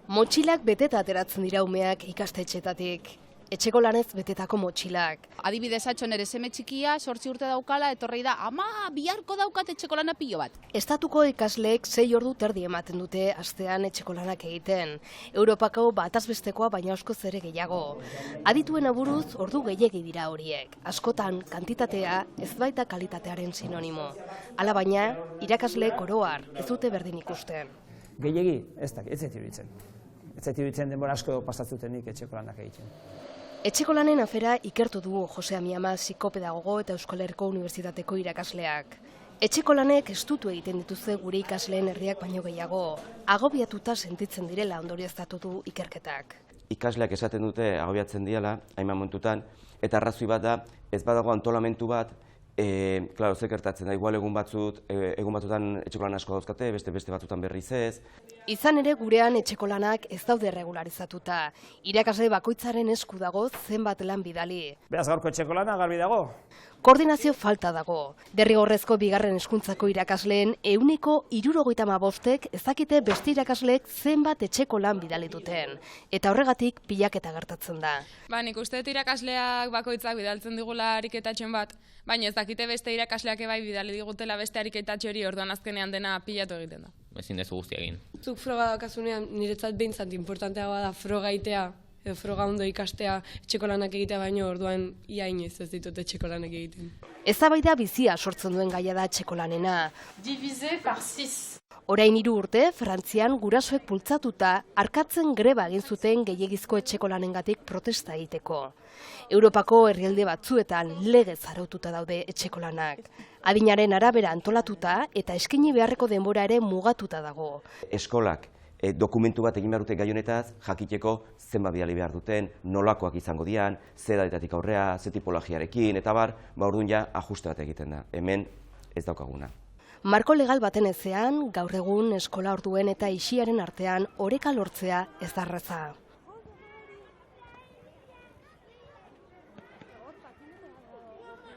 Motxilak beteta ateratzen dira umeak ikastetxeetatik. Etxeko lanez betetako motxilak. Adibidez atxo nere seme txikia, 8 urte daukala, etorri da, ama, biharko daukat etxeko lana pilo bat. Estatuko ikasleek 6 ordu terdi ematen dute astean etxeko lanak egiten. Europako batazbestekoa baina askoz ere gehiago. Adituen aburuz ordu gehiegi dira horiek. Askotan kantitatea ez baita kalitatearen sinonimo. Hala baina, irakasleek oroar ez dute berdin ikusten. Gehiegi, ez zait iruditzen. Ez zait iruditzen denbora asko pasatzutenik etxeko lanak egiten. Etxeko lanen afera ikertu du Jose Amiama psikopedagogo eta Euskal Herriko Unibertsitateko irakasleak. Etxeko lanek estutu egiten dituzte gure ikasleen herriak baino gehiago. Agobiatuta sentitzen direla ondorioztatu du ikerketak. Ikasleak esaten dute agobiatzen diela, hainbat momentutan, eta arrazoi bat da, ez badago antolamentu bat, klaro, zer gertatzen da, igual egun batzutan etxeko lan asko dauzkate, beste batzutan berriz ez. Izan ere gurean etxeko lanak ez daude regularizatuta. Irakasle bakoitzaren esku dago zenbat lan bidali. Beraz gaurko etxeko lana garbi dago. Koordinazio falta dago. Derrigorrezko bigarren hezkuntzako irakasleen 75%ek ezakite beste irakasleek zenbat etxeko lan bidali duten. Eta horregatik pilaketa gertatzen da. Nik uste dut irakasleak bakoitzak bidaltzen digula ariketatxon bat, baina ez dakite beste irakasleak bai bidali digutela beste ariketatxo hori, orduan azkenean dena pilatu egiten da. Ezin dezu guztia egin. Zuk froga daukazunean niretzat behintzat importanteagoa da froga itea, edo froga ondo ikastea etxeko lanak egitea baino, orduan ia inoiz ez ditut etxeko lanak egiten. Eztabaida bizia sortzen duen gaia da etxeko lanena. Divisé par 6. Orain 3 urte, Frantzian gurasoek bultzatuta arkatzen greba egin zuten gehiegizko etxeko lanengatik protesta egiteko. Europako herrialde batzuetan legez araututa daude etxeko lanak. Adinaren arabera antolatuta eta eskaini beharreko denbora ere mugatuta dago. Eskolak dokumentu bat egin behar dute gai honetaz, jakiteko zenbat bidali behar duten, nolakoak izango dian, zer edadatik aurrea, zer tipologiarekin, eta orduan ja ajuste bat egiten da. Hemen ez daukaguna. Marko legal baten ezean, gaur egun eskola orduen eta isiaren artean oreka lortzea ez da erraza.